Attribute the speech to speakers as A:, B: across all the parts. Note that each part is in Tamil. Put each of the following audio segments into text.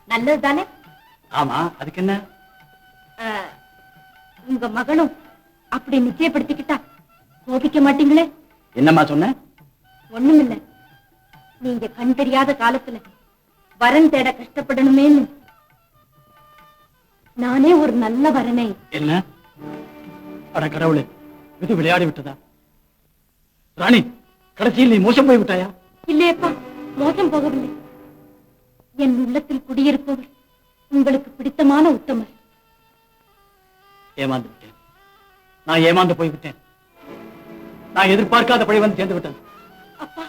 A: நல்லதுதானே?
B: ஆமா, அதுக்கு என்ன?
A: உங்க மகளும் அப்படி நிச்சயப்படுத்திக்கிட்டா கோபிக்க மாட்டீங்களே?
B: என்னம்மா சொன்ன?
A: ஒண்ணுமில்ல. நீங்க கண் தெரியாத காலத்துல வரன் தேட கஷ்டப்படணுமேன்னு நானே ஒரு நல்ல வரனை.
B: என்ன? அட கடவுளே, இது விளையாடி விட்டதா? ராணி, கடைசியில் நீ மோசம் போய் விட்டாயா?
A: இல்லையப்பா, மோசம் போகவில்லை. என் உள்ளத்தில் குடியிருப்பவர் உங்களுக்கு பிடித்தமான உத்தமர்.
B: ஏமாந்து விட்டேன். நான் ஏமாந்து போய்விட்டேன். நான் எதிர்பார்க்காத பழி வந்து சேர்ந்து விட்டது.
A: அப்பா,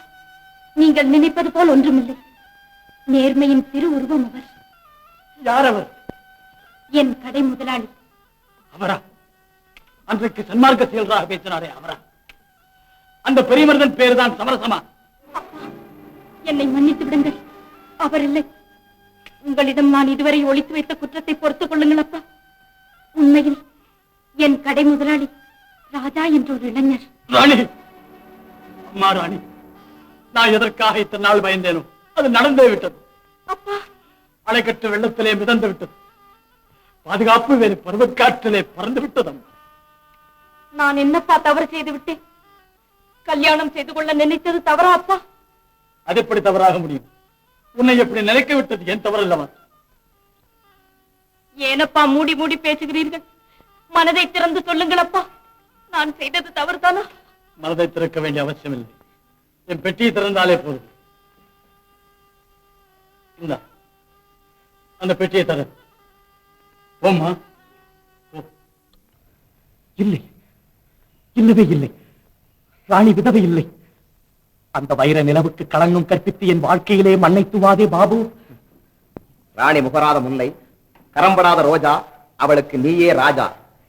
A: நீங்கள் நினைப்பது போல் ஒன்றுமில்லை. நேர்மையின் திரு உருவம் அவர்.
B: யார் அவர்?
A: என் கடை முதலாளி.
B: அவரா? அன்றைக்கு சன்மார்க்க செயல்களாக பேசினாரே அவரா? அந்த பெரிய மனிதன் பேருதான் சமரசமா?
A: அப்பா, என்னை மன்னித்து விடுங்கள். அவர் இல்லை. உங்களிடம் நான் இதுவரை ஒளித்து வைத்த குற்றத்தை பொறுத்துக் கொள்ளுங்கள் அப்பா. உண்மையில் என் கடை முதலாளி ராஜா என்ற ஒரு இளைஞர்.
B: ராணி, அம்மா ராணி, நான் எதற்காக இத்தனை நாள் பயந்தேனோ அது நடந்தே விட்டது.
A: அப்பா,
B: அணைக்கட்டு வெள்ளத்திலே மிதந்து விட்டது. பாதுகாப்பு வேறு பருவக்காற்றிலே பறந்து விட்டது.
A: நான் என்னப்பா தவறு செய்து விட்டேன்? கல்யாணம் செய்து கொள்ள நினைத்தது தவறா அப்பா?
B: அது எப்படி தவறாக முடியும்? உன்னை எப்படி நினைக்க விட்டது என் தவறு அல்லவா?
A: ஏனப்பா மூடி மூடி பேசுகிறீர்கள்? மனதை திறந்து சொல்லுங்கள் அப்பா. நான் செய்தது தவறுதானா?
B: மனதை திறக்க வேண்டிய அவசியம் இல்லை. என் பெட்டியை திறந்தாலே போதும். இந்த அந்த பெட்டியை தர. ஓம்மா. இல்லை, இல்லவே இல்லை. ராணி விதவை இல்லை. அந்த வைர நிலவுக்கு களங்கம் கற்பித்து என் வாழ்க்கையிலே மண்ணை தூவாதே பாபு.
C: ராணி முகராத முல்லை, கரம்படாத ரோஜா, அவளுக்கு நீயே ராஜா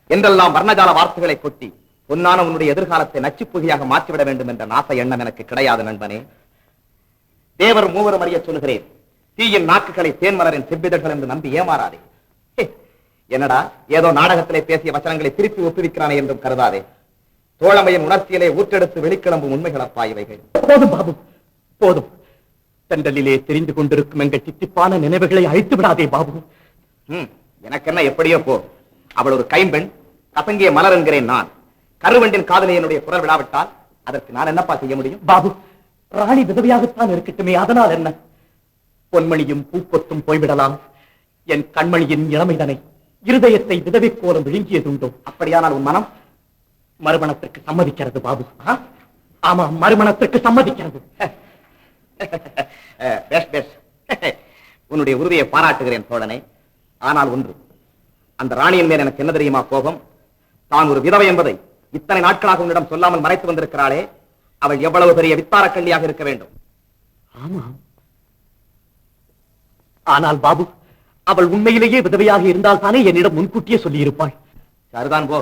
C: என்றெல்லாம் வர்ணஜால வார்த்தைகளை கொட்டி பொன்னான உன்னுடைய எதிர்காலத்தை நச்சுப்புகையாக மாற்றிவிட வேண்டும் என்ற நாச எண்ணம் எனக்கு கிடையாது நண்பனே. தேவர் மூவரும் அறிய சொல்கிறேன், தீயின் நாக்குகளை தேன்மலரின் செவ்விதழ்கள் என்று நம்பி ஏமாறாதே. என்னடா ஏதோ நாடகத்திலே பேசிய வசனங்களை திருப்பி ஒப்புவிக்கிறானே என்றும் கருதாதே. தோழமையின் உணர்ச்சியிலே ஊற்றெடுத்து வெளிக்கிளம்பும் உண்மைகளப்பா இவைகள்.
B: போதும் பாபு, போதும். தென்றலிலே தெரிந்து கொண்டிருக்கும் எங்கள் தித்திப்பான நினைவுகளை அழித்து விடாதே பாபு.
C: எனக்கு என்ன எப்படியோ போ. அவள் ஒரு கைம்பெண், கசங்கிய மலர் என்கிறேன் நான். கருவண்டின் காதலை என்னுடைய குரல் விடாவிட்டால் அதற்கு நான் என்னப்பா செய்ய முடியும்?
B: பாபு, ராணி விதவையாகத்தான் இருக்கட்டுமே, அதனால் என்ன? பொன்மணியும் பூப்பொத்தும் போய்விடலாம். என் கண்மணியின் இளமைதனை இருதயத்தை விதவை கோலம் விழுங்கியதுண்டோ?
C: அப்படியானால் உன் மனம்
B: மறுமணத்திற்கு சம்மதிக்கிறது பாபு. ஆமா, மறுமணத்திற்கு சம்மதிக்கிறது.
C: உன்னுடைய உறுதியை பாராட்டுகிறேன் தோழனே. ஆனால் ஒன்று, அந்த ராணியின் மேல் எனக்கு என்ன தெரியுமா கோபம்? தான் ஒரு விதவை என்பதை இத்தனை நாட்களாக உன்னிடம் சொல்லாமல் மறைத்து வந்திருக்கிறாளே, அவள் எவ்வளவு பெரிய வித்தார கள்ளியாக இருக்க வேண்டும்.
B: ஆமா, ஆனால் பாபு, அவள் உண்மையிலேயே விதவையாக இருந்தால் தானே என்னிடம் முன்கூட்டியே சொல்லி இருப்பாள்.
C: சரிதான் போ.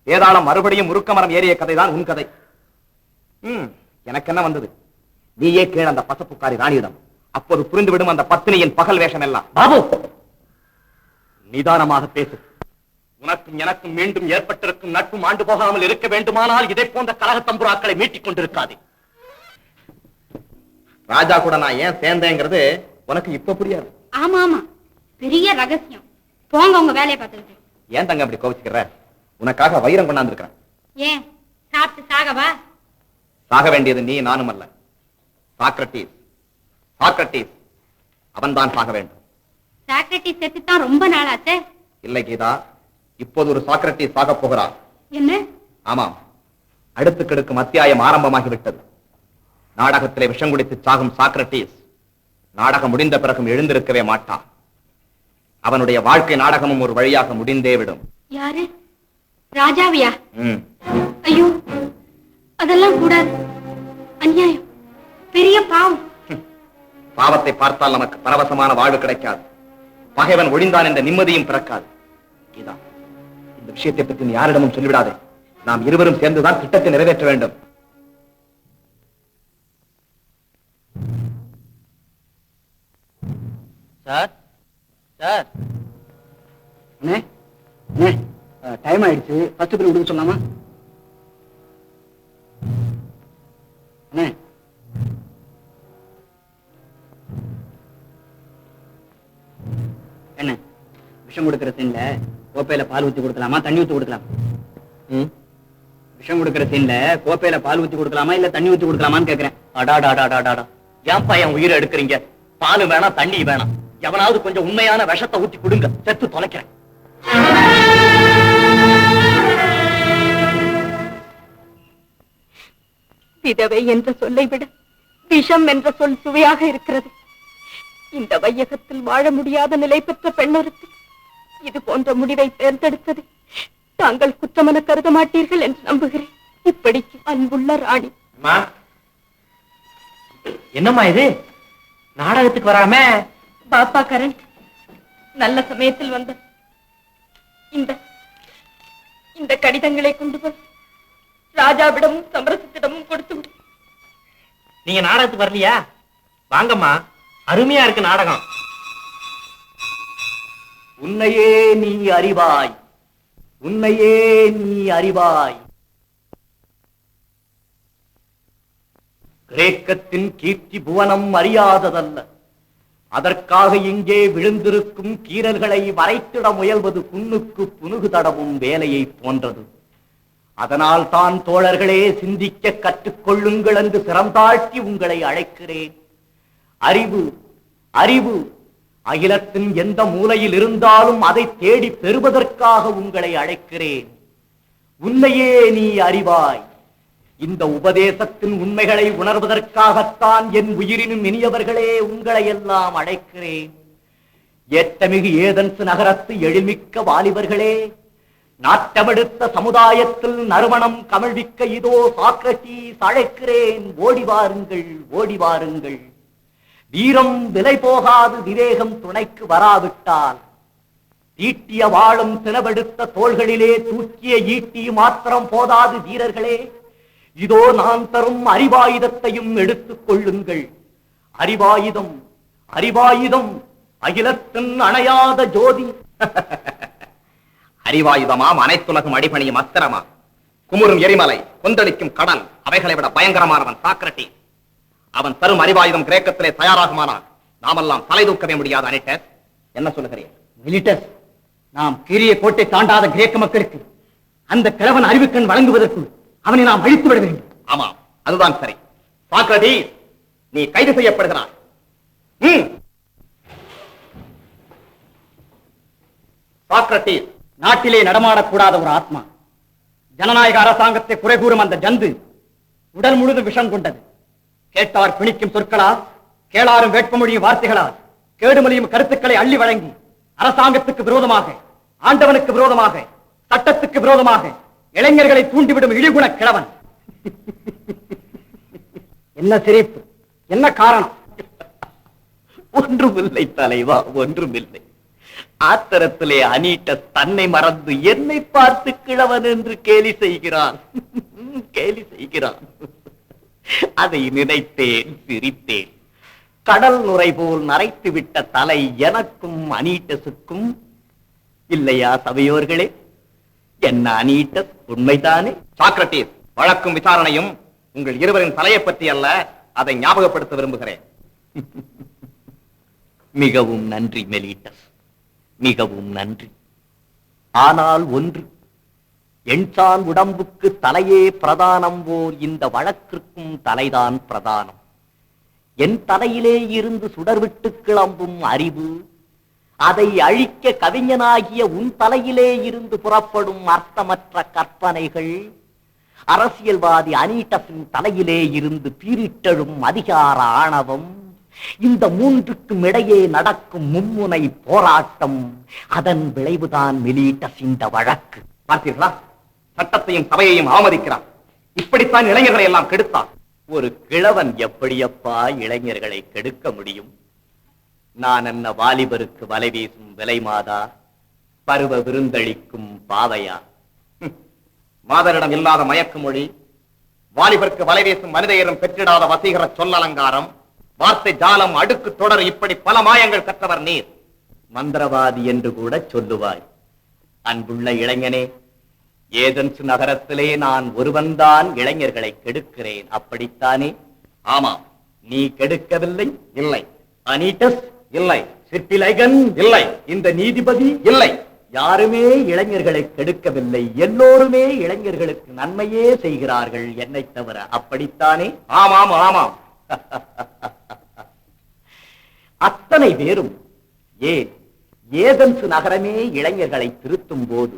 C: வேதாளம் மறுபடியும் முறுக்க மரம் ஏறிய கதைதான் உன் கதை. எனக்கு என்ன வந்தது? நீயே கேள் அந்த பசப்புக்காரி ராணியிடம். அப்போது புரிந்துவிடும் அந்த பத்தினியின் பகல் வேஷம் எல்லாம்.
B: பாபு, நிதானமாக பேசு. உனக்கும் எனக்கும் மீண்டும் ஏற்பட்டிருக்கும் நட்பும் ஆண்டு போகாமல் இருக்க வேண்டுமானால் இதை போன்ற கலக தம்புராக்களை மீட்டிக் கொண்டிருக்காது.
C: ராஜா கூட நான் ஏன் சேர்ந்தேங்கிறது உனக்கு இப்ப புரியாது.
A: ஆமா ஆமா, பெரிய ரகசியம். போங்க உங்க வேலையை பார்த்துக்கிட்டு.
C: ஏன் தங்க அப்படி கோவிச்சுக்கிற? உனக்காக வைரம் கொண்டாந்து இருக்கிறேன்.
A: ஏன் சாப்பிட்டு சாகவா?
C: சாக வேண்டியது நீ நானும் அல்ல, சாக்ரட்டிஸ். சாக்ரட்டிஸ் அவன்தான் சாக வேண்டும்.
A: சாக்ரட்டிஸ் செத்துத்தான் ரொம்ப நாளாச்சே.
C: இல்லை கீதா, இப்போது ஒரு சாக்ரட்டிஸ் சாக போகிறார்.
A: என்ன?
C: ஆமாம், அடுத்து கெடுக்கும் அத்தியாயம் ஆரம்பமாகிவிட்டது. நாடகத்திலே விஷம் குடித்து சாகும் சாக்ரட்டிஸ் நாடகம் முடிந்த பிறகும் எழுந்திருக்கவே மாட்டான். அவனுடைய வாழ்க்கை நாடகமும் ஒரு வழியாக முடிந்தே விடும்.
A: யாரு? ராஜாவியா? ஐயோ, அதெல்லாம் கூடாது. அநியாயம், பெரிய பாவம்.
C: பாவத்தை பார்த்தால் நமக்கு பரவசமான வாழ்வு கிடைக்காது. பகைவன் ஒழிந்தான் என்ற நிம்மதியும் பிறக்காது. கீதா, இந்த விஷயத்தை பற்றி நீ யாரிடமும் சொல்லிவிடாதே. நாம் இருவரும் சேர்ந்துதான் திட்டத்தை நிறைவேற்ற வேண்டும்.
B: சார், சார், டைம் ஆயிடுச்சு. ஃபர்ஸ்ட் பில் விடுங்க சொல்லாமா?
D: விஷம் கொடுக்கிற சீன்ல கோப்பையில பால் ஊத்தி கொடுக்கலாமா தண்ணி ஊத்தி கொடுக்கலாம்? விஷம் கொடுக்கிற சீன்ல கோப்பையில பால் ஊத்தி கொடுக்கலாமா இல்ல தண்ணி ஊத்தி கொடுக்கலாமான்னு கேக்குறேன்.
B: அடாடாடாடாடா, ஏன்பா என் உயிரை எடுக்கிறீங்க? பாலு வேணாம், தண்ணி வேணாம். எவனாவது கொஞ்சம் உண்மையான விஷத்தை ஊத்தி கொடுங்க, செத்து தொலைக்கிறேன்.
A: விதவை என்ற சொல்லை விட விஷம் என்ற சொல் சுவையாக இருக்கிறது. இந்த வையகத்தில் வாழ முடியாத நிலை பெற்ற பெண்ணொருக்கு இது போன்ற முடிவை தேர்ந்தெடுத்தது தாங்கள் குற்றமென கருத மாட்டீர்கள் என்று நம்புகிறேன். இப்படிக்கு அன்புள்ள ராணி.
B: என்னம்மா இது, நாடகத்துக்கு வராம?
A: பாப்பா கரண், நல்ல சமயத்தில் வந்த இந்த இந்த கடிதங்களை கொண்டு போய் ராஜாவிடமும் சமரசத்திடமும் கொடுத்து விடு.
B: நீங்க நாடகத்துக்கு வரலையா? வாங்கம்மா, அருமையா இருக்கு நாடகம். உன்னையே நீ அறிவாய், உன்னையே நீ அறிவாய். கிரேக்கத்தின் கீர்த்தி புவனம் அறியாததல்ல. அதற்காக இங்கே விழுந்திருக்கும் கீறல்களை வரைத்திட முயல்வது புண்ணுக்கு புனுகு தடவும் வேலையை போன்றது. அதனால் தான் தோழர்களே, சிந்திக்க கற்றுக்கொள்ளுங்கள் என்று சிறந்தாழ்த்தி உங்களை அழைக்கிறேன். அறிவு, அறிவு அகிலத்தின் எந்த மூலையில் இருந்தாலும் அதை தேடி பெறுவதற்காக உங்களை அழைக்கிறேன். உன்னையே நீ அறிவாய். இந்த உபதேசத்தின் உண்மைகளை உணர்வதற்காகத்தான் என் உயிரினும் இனியவர்களே உங்களை எல்லாம் அழைக்கிறேன். ஏற்றமிகு ஏதென்ஸ் நகரத்து எழில்மிக்க வாலிபர்களே, நாட்டமெடுத்த சமுதாயத்தில் நறுமணம் கமழ்விக்க இதோ சாக்ரடீஸ் அழைக்கிறேன். ஓடி வாருங்கள், ஓடி வாருங்கள். வீரம் விலை போகாது விவேகம் துணைக்கு வராவிட்டால் தீட்டிய வாழும் தினவெடுத்த தோள்களிலே தூக்கிய ஈட்டி மாத்திரம் போதாது வீரர்களே. இதோ நான் தரும் அறிவாயுதத்தையும் எடுத்துக் கொள்ளுங்கள். அறிவாயுதம், அறிவாயுதம் அகிலத்தின் அணையாத ஜோதி.
C: அறிவாயுதமாம், அனைத்துலகம் அடிபணியும் அஸ்திரமா, குமுறும் எரிமலை, கொந்தளிக்கும் கடல், அவைகளை விட பயங்கரமானவன் சாக்ரடீஸ். அவன் தரும் அறிவாயுதம் கிரேக்கத்திலே தயாராகுமானால் நாமெல்லாம் தலை தூக்கவே முடியாது. அனிட்டஸ், என்ன சொல்லுகிறேன்?
D: மிலிட்டஸ், நாம் கீரிய கோட்டை தாண்டாத கிரேக்க மக்களுக்கு அந்த கிழவன் அறிவுக்கண் வழங்குவதற்கு அவனை நாம் அழித்து விட வேண்டும்.
C: ஆமாம், அதுதான் சரி. சாக்ரடீஸ், நீ கைது செய்யப்படுகிறாய். சாக்ரடீஸ்,
D: நாட்டிலே நடமாடக்கூடாத ஒரு ஆத்மா, ஜனநாயக அரசாங்கத்தை குறை கூறும் அந்த ஜந்து உடல் முழுதும் விஷம் கொண்டது. கேட்டார் பிணிக்கும் சொற்களால், கேளாரும் வேட்பமொழியும் வார்த்தைகளால், கேடுமொழியும் கருத்துக்களை அள்ளி வழங்கி அரசாங்கத்துக்கு விரோதமாக, ஆண்டவனுக்கு விரோதமாக, சட்டத்துக்கு விரோதமாக இளைஞர்களை தூண்டிவிடும் இழிகுண கிழவன். என்ன சிரிப்பு, என்ன காரணம்?
B: ஒன்றுமில்லை தலைவா, ஒன்றுமில்லை. ஆத்திரத்திலே அனீட்டஸ் தன்னை மறந்து என்னை பார்த்து கிழவன் என்று கேலி செய்கிறான், கேலி செய்கிறான். அதை நினைத்தேன், சிரித்தேன். கடல் நுரை போல் நரைத்து விட்ட தலை எனக்கும் அனீட்டஸுக்கும் இல்லையா சபையோர்களே? என்ன அனீட்டஸ் உண்மைதானே?
C: சாக்ரடீஸ், வழக்கும் விசாரணையும் உங்கள் இருவரின் தலையை பற்றி அல்ல, அதை ஞாபகப்படுத்த விரும்புகிறேன்.
B: மிகவும் நன்றி மெலிட்டஸ், மிகவும் நன்றி. ஆனால் ஒன்று, எண்சான் உடம்புக்கு தலையே பிரதானம் போல் இந்த வழக்கிற்கும் தலைதான் பிரதானம். என் தலையிலே இருந்து சுடர்விட்டு கிளம்பும் அறிவு, அதை அழிக்க கவிஞனாகிய உன் தலையிலே இருந்து புறப்படும் அர்த்தமற்ற கற்பனைகள், அரசியல்வாதி அனீட்டஸின் தலையிலே இருந்து பீரிட்டெழும் அதிகார ஆணவம், இந்த மூன்றுக்கும் இடையே நடக்கும் மும்முனை போராட்டம், அதன் விளைவுதான் மெலிட்டஸ் இந்த வழக்கு.
C: பார்த்தீர்களா? சட்டத்தையும் சபையையும் அவமதிக்கிறார். இப்படித்தான் இளைஞர்களை எல்லாம் கெடுத்தார்.
B: ஒரு கிழவன் எப்படியப்பா இளைஞர்களை கெடுக்க முடியும்? நான் என்ன வாலிபருக்கு வலை வீசும் விலை மாதா, பருவ விருந்தளிக்கும் பாவையா?
C: மாதரிடம் இல்லாத மயக்கு மொழி, வாலிபருக்கு வலை வீசும் மனிதையரும் பெற்றிடாத வசீகர சொல்லலங்காரம், வார்த்தை ஜாலம், அடுக்கு தொடர், இப்படி பல மாயங்கள் கற்றவர் நீர்.
B: மந்திரவாதி என்று கூட சொல்லுவாய். அன்புள்ள இளைஞனே, ஏதென்ஸ் நகரத்திலே நான் ஒருவன்தான் இளைஞர்களை கெடுக்கிறேன், அப்படித்தானே?
C: ஆமாம்.
B: நீ கெடுக்கவில்லை?
C: இல்லை.
B: அனீட்டஸ்?
C: இல்லை.
B: சிற்பிலைகன்
C: இல்லை.
B: இந்த நீதிபதி
C: இல்லை.
B: யாருமே இளைஞர்களை கெடுக்கவில்லை, எல்லோருமே இளைஞர்களுக்கு நன்மையே செய்கிறார்கள் என்னை தவிர. அப்படித்தானே?
C: ஆமாம் ஆமாம்.
B: அத்தனை பேரும் ஏன் ஏதென்ஸ் நகரமே இளைஞர்களை திருத்தும் போது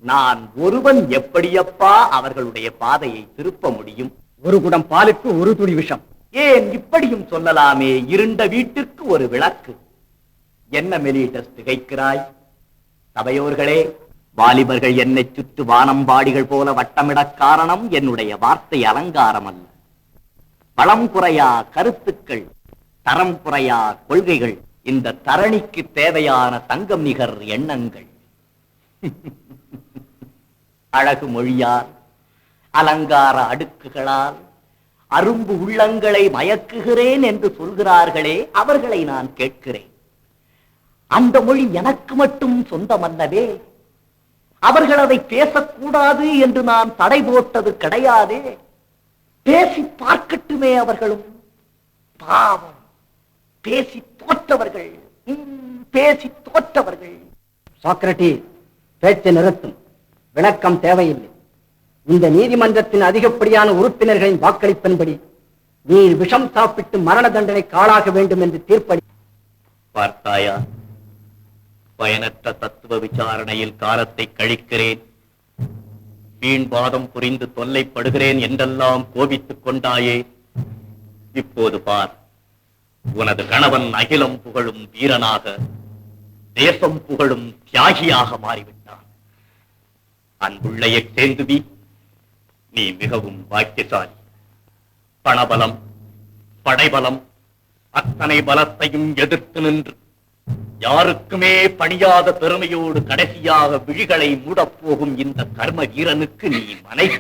B: நான் ஒருவன் எப்படியப்பா அவர்களுடைய பாதையை திருப்ப முடியும்?
D: ஒரு குடம் பாலுக்கு ஒரு துளி விஷம்.
B: ஏன் இப்படியும் சொல்லலாமே, இருண்ட வீட்டிற்கு ஒரு விளக்கு. என்ன மெலிட்டஸ் திகைக்கிறாய்? சபையோர்களே, வாலிபர்கள் என்னை சுற்று வானம்பாடிகள் போல வட்டமிடக் காரணம் என்னுடைய வார்த்தை அலங்காரம் அல்ல. பலம் குறையா கருத்துக்கள், தரம் குறையா கொள்கைகள், இந்த தரணிக்கு தேவையான தங்கம் நிகர் எண்ணங்கள். அழகு மொழியால், அலங்கார அடுக்குகளால் அரும்பு உள்ளங்களை மயக்குகிறேன் என்று சொல்கிறார்களே, அவர்களை நான் கேட்கிறேன். அந்த மொழி எனக்கு மட்டும் சொந்தமல்லவே. அவர்கள் அதை பேசக்கூடாது என்று நான் தடை போட்டது கிடையாதே. பேசி பார்க்கட்டுமே அவர்களும். பாவம், பேசி தோற்றவர்கள், பேசி தோற்றவர்கள்.
D: சாக்ரட்டிஸ், பேச்சை நிறுத்தும். விளக்கம் தேவையில்லை. இந்த நீதிமன்றத்தின் அதிகப்படியான உறுப்பினர்களின் வாக்களிப்பின்படி நீர் விஷம் சாப்பிட்டு மரண தண்டனைக்கு ஆளாக வேண்டும் என்று தீர்ப்பளி.
B: பார்த்தாயா, பயனற்ற தத்துவ விசாரணையில் காலத்தை கழிக்கிறேன், வீண்வாதம் புரிந்து தொல்லைப்படுகிறேன் என்றெல்லாம் கோபித்துக் கொண்டாயே. இப்போது பார், உனது கணவன் அகிலம் புகழும் வீரனாக, தேசம் புகழும் தியாகியாக மாறிவிட்டான். அன்புள்ள எட்டேந்துவி, நீ மிகவும் பாக்கியசாலி. பணபலம், படைபலம், அத்தனை பலத்தையும் எதிர்த்து நின்று யாருக்குமே பணியாத பெருமையோடு கடைசியாக விழிகளை மூடப்போகும் இந்த கர்ம வீரனுக்கு நீ மனைவி.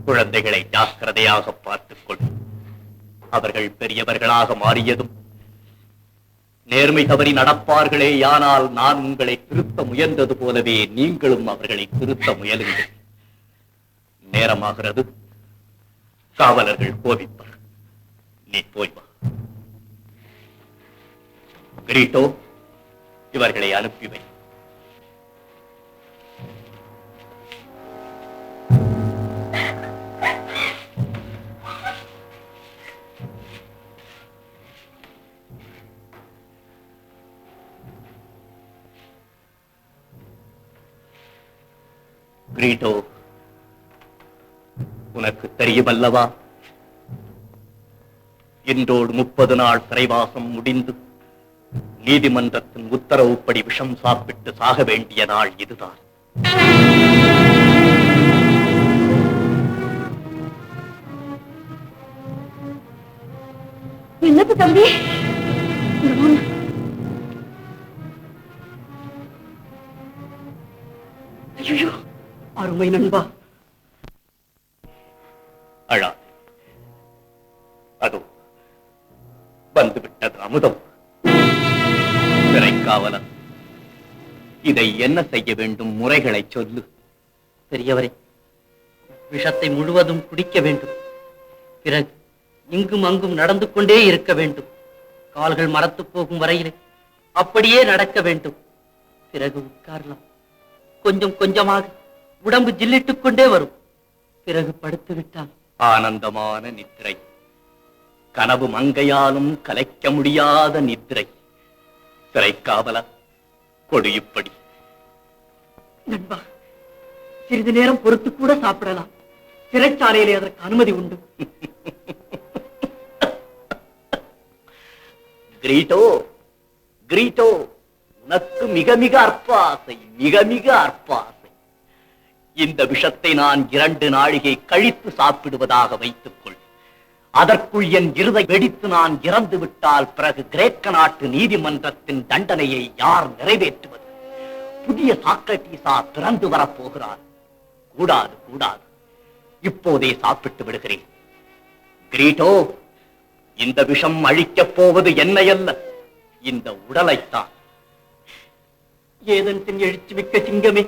B: குழந்தைகளை ஜாக்கிரதையாக பார்த்துக் கொள். அவர்கள் பெரியவர்களாக மாறியதும் நேர்மை தவறி நடப்பார்களே. ஆனால் நான் உங்களை திருத்த முயன்றது போலவே நீங்களும் அவர்களை திருத்த முயலுங்கள். நேரமாகிறது, காவலர்கள் கோபிப்பர். நீ போய் வா. கிரீட்டோ, இவர்களை அனுப்பி வை. கிரீட்டோ, உனக்கு தெரியுமல்லவா, இன்றோடு 30 நாள் சிறைவாசம் முடிந்து நீதிமன்றத்தின் உத்தரவுப்படி விஷம் சாப்பிட்டு சாக வேண்டிய நாள் இதுதான்.
A: என்னது தம்பி?
D: ஐயோ, அருமை நண்பா.
B: அழா, அதோ வந்துவிட்டது அமுதம். சிறைக்காவலன், இதை என்ன செய்ய வேண்டும்? முறைகளை சொல்லு.
E: பெரியவரே, விஷத்தை முழுவதும் குடிக்க வேண்டும். பிறகு இங்கும் அங்கும் நடந்து கொண்டே இருக்க வேண்டும். கால்கள் மரத்து போகும் வரையிலே அப்படியே நடக்க வேண்டும். பிறகு உட்காரலாம். கொஞ்சம் கொஞ்சமாக உடம்பு ஜில்லிட்டுக் கொண்டே வரும். பிறகு படுத்து விட்டால்
B: ஆனந்தமான நித்திரை, கனவு மங்கையாலும் கலைக்க முடியாத நித்திரை. சிறைக்காவலன், கொடியுப்படி.
E: நண்பா, சிறிது நேரம் பொறுத்து கூட சாப்பிடலாம். சிறைச்சாலையிலே அதற்கு அனுமதி உண்டு.
B: கிரீட்டோ, கிரீட்டோ, உனக்கு மிக மிக அற்ப ஆசை, மிக மிக அற்ப ஆசை. இந்த விஷத்தை நான் 2 நாழிகை கழித்து சாப்பிடுவதாக வைத்துக் கொள். அதற்குள் என் இருதை வெடித்து நான் இறந்து விட்டால் பிறகு கிரேக்க நாட்டு நீதிமன்றத்தின் தண்டனையை யார் நிறைவேற்றுவது? புதிய சாக்ரட்டீஸா பிறந்து வரப்போகிறார். கூடாது, கூடாது. இப்போதே சாப்பிட்டு விடுகிறேன். கிரீட்டோ, இந்த விஷம் அழிக்கப் போவது என்னையல்ல, இந்த உடலைத்தான்.
E: ஏதென்சின் எழுச்சி மிக்க சிங்கமே,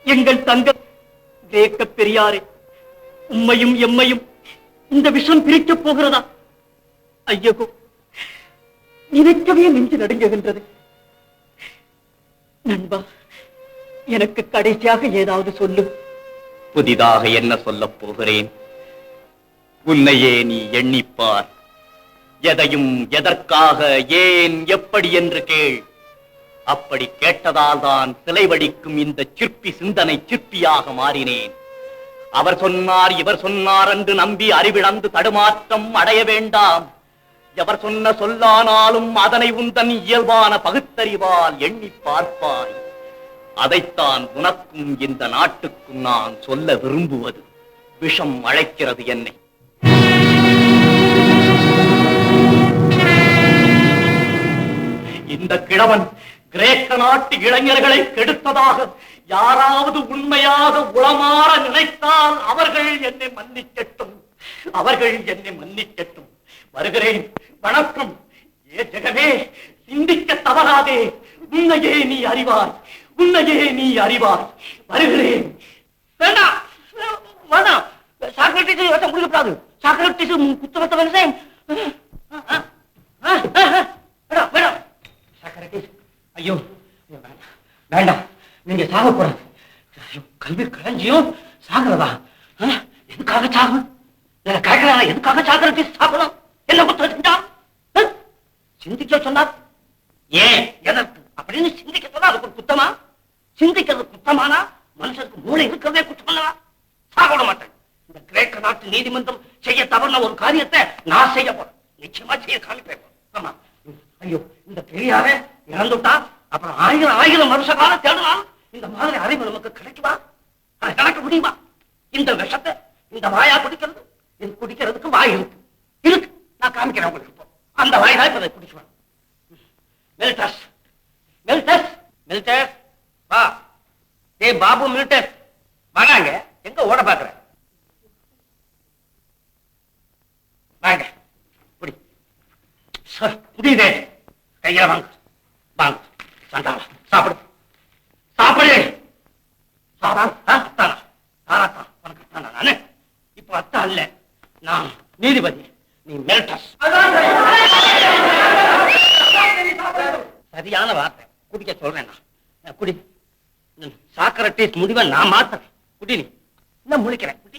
E: எங்கள் தங்க கிரேக்க பெரியாரே, உம்மையும் எம்மையும் இந்த விஷம் பிரிக்கப் போகிறதா? ஐயோ, நினைக்கவே நெஞ்சு நடுங்குகின்றது. நண்பா, எனக்கு கடைசியாக ஏதாவது சொல்லு.
B: புதிதாக என்ன சொல்லப் போகிறேன்? உன்னையே நீ எண்ணிப்பார். எதையும் எதற்காக, ஏன், எப்படி என்று கேள். அப்படி கேட்டதால் தான் சிலை வடிக்கும் இந்த சிற்பி சிந்தனை சிற்பியாக மாறினேன். அவர் சொன்னார், இவர் சொன்னார் என்று நம்பி அறிவிழந்து தடுமாற்றம் அடைய வேண்டாம். எவர் சொன்ன சொல்லானாலும் அதனை உந்தன் இயல்பான பகுத்தறிவால் எண்ணி பார்ப்பாய். அதைத்தான் உனக்கும் இந்த நாட்டுக்கும் நான் சொல்ல விரும்புவது. விஷம் அழைக்கிறது என்னை. இந்த கிழவன் கிரேக்க நாட்டு இளைஞர்களை கெடுத்ததாக யாராவது உண்மையாக உளமாற நினைத்தால் அவர்கள் என்னை மன்னிக்கட்டும், அவர்கள் என்னை மன்னிக்கட்டும். வருகிறேன். வணக்கம். ஏ ஜெகமே, சிந்திக்க தவறாதே. உன்னையே நீ அறிவாய், உன்னையே நீ அறிவாய். வருகிறேன். வேண்டாம் வேண்டாம், சாக்ரட்டிஸ் வச்சம் குடிக்கப்படாது. சாக்ரட்டிஸ் குத்தமத்த விவசாயம் வேண்டாம் வேண்டாம். சாக்ரட்டிஸ், ஐயோ வேண்டாம், நீங்க சாகக்கூடாது. கல்வி களஞ்சியம் சாகிறதா? எதுக்காக சாகும்? கேட்கிறாங்க, எதுக்காக சாக்ரட்டிஸ் சாகணும்? என்ன குற்றம் செஞ்சான்? சிந்திக்க சொன்னார். ஏன், எதற்கு அப்படின்னு சிந்திக்க சொன்னா அதுக்கு ஒரு குத்தமா? சிந்திக்கிறது குத்தமானா மனுஷனுக்கு மூளை இருக்கிறதே குற்றம் அல்லவா? சாக விட மாட்டேன். இந்த கிரேக்க நாட்டு நீதிமன்றம் செய்ய தவறுன ஒரு காரியத்தை நான் செய்ய போறேன். நிச்சயமா செய்ய காமிப்பேன். ஆமா. ஐயோ, இந்த பெரியாரே இறந்துட்டா அப்புறம் 1000 வருஷ காலம் தேடலாம். இந்த மாதிரி அறிவு நமக்கு கிடைக்குமா? அதை கணக்க முடியுமா? இந்த விஷத்தை இந்த வாயா குடிக்கிறது, இது குடிக்கிறதுக்கு வாய் இருக்கு இருக்கு. நான் காமிக்கிறேன் உங்களுக்கு. இப்போ அந்த வாய் தான் இப்ப குடிச்சுவேன். மில்டஸ், மில்டஸ், மில்டஸ், வா. டே பாபு, மில்டஸ் வாங்க. எங்க ஓட பாக்குற? வாங்க, குடி. முடியுதே, கையில வாங்க வாங்க. சந்தானம் சாப்பிடு, சாப்பிடு. நானு இப்ப அத்தா இல்ல, நான் நீதிபதி. நீ மில்டஸ். சரியான வார்த்தை. குடிக்க சொல்றேன் நான். குடி. சாக்ரட்டிஸ் முடிவை நான் மாத்தறேன். குடி. நீ என்ன முழிக்கிறேன்? குடி.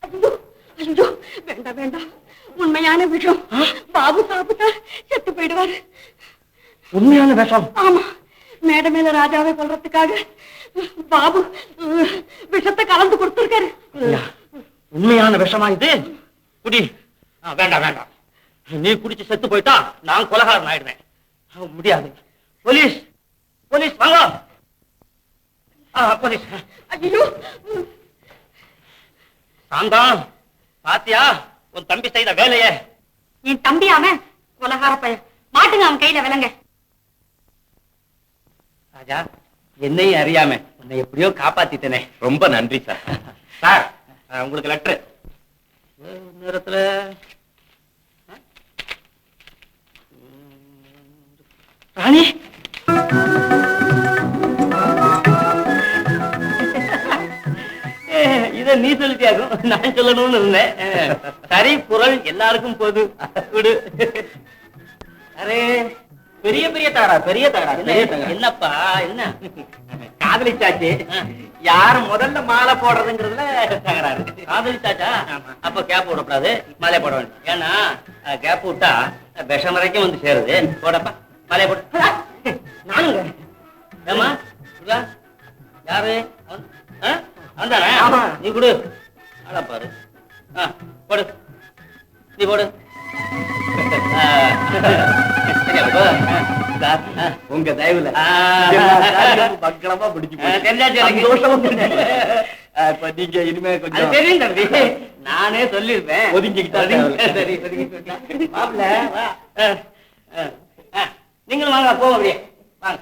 A: ஐயோ ஐயோ, வேண்டாம் வேண்டாம். உண்மையான விஷம். பாபு சாப்பிட்டா செத்து போயிடுவாரு.
E: உண்மையான விஷம்?
A: ஆமா. மேட மேல ராஜாவை கொல்றதுக்காக பாபு விஷத்தை கலந்து கொடுத்திருக்காரு.
E: உண்மையான விஷமா இது? குடி. வேண்டாம் வேண்டாம், நீ குடிச்சு செத்து போயிட்டா நான் கொலகாரன் ஆயிடுவேன். முடியாது. போலீஸ், போலீஸ் வாங்க. போலீஸ்.
A: ஐயோ,
E: சாந்தா, பாத்தியா உன் தம்பி செய்த வேலைய?
A: என் தம்பியாம கொலகார பையன். மாட்டுங்க அவன் கையில விலங்க.
E: ராஜா, என்னையும் அறியாம உன்னை எப்படியோ காப்பாத்திட்டேனே.
B: ரொம்ப நன்றி சார்.
E: சார், உங்களுக்கு லெட்டர். நேரத்துல ராணி, இத நீ சொல்லிட்டியாகும், நான் சொல்லணும்னு இருந்தேன். சரி, குரல் எல்லாருக்கும் போது. விடு. அரே, பெரிய பெரிய தாரா, பெரிய தாரா. என்னப்பா, என்ன காதலிச்சாச்சு? யார் முதல்ல மாலை போடுறதுங்கிறதுல தகராறு. காதலிச்சாச்சா? அப்ப கேப் விடக்கூடாது, மாலை போட வேண்டும். ஏன்னா கேப் விட்டா விஷம் வரைக்கும் வந்து சேருது. போடப்பா, மாலையை போட்டு. நானுங்க. ஏமா யாரு? வந்தானே? நீ கொடு. ஆளா பாரு. போடு, நீ போடு.
B: உங்க தயவுல பக்கமா பிடிச்சு நீங்க இனிமே கொஞ்சம்
E: தெரியும் தம்பி, நானே சொல்லிருப்பேன்.
B: ஒதுங்கிக்கிட்டா.
E: சரி, நீங்களும் வாங்க, போவோம். அப்படியே வாங்க.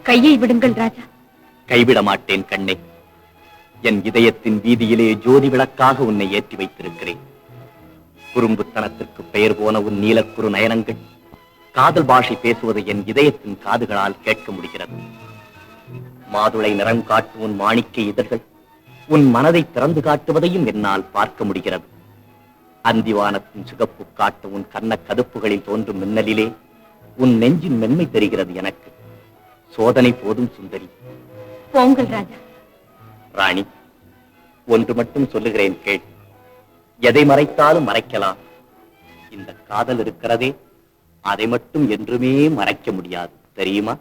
A: கையை விடுங்கள் ராஜா.
B: கைவிட மாட்டேன் கண்ணே. என் இதயத்தின் வீதியிலே ஜோதி விளக்காக உன்னை ஏற்றி வைத்திருக்கிறேன். குறும்புத்தனத்திற்கு பெயர் போன உன் நீலக்குறு நயனங்கள் காதல் பாஷை பேசுவதை என் இதயத்தின் காதுகளால் கேட்க முடிகிறது. மாதுளை நிறம் காட்டும் உன் மாணிக்க இதழ்கள் உன் மனதை திறந்து காட்டுவதையும் என்னால் பார்க்க முடிகிறது. அந்திவானத்தின் சிகப்பு காட்டும் உன் கண்ண கதுப்புகளில் தோன்றும் மின்னலிலே உன் நெஞ்சின் மென்மை தெரிகிறது எனக்கு. சோதனை போதும் சுந்தரி.
A: போங்கள் ராஜா.
B: ராணி, ஒன்று மட்டும் சொல்லுகிறேன் கேள். எதை மறைத்தாலும் மறைக்கலாம். இந்த காதல் இருக்கிறதே, அதை மட்டும் என்றுமே மறைக்க முடியாது, தெரியுமா?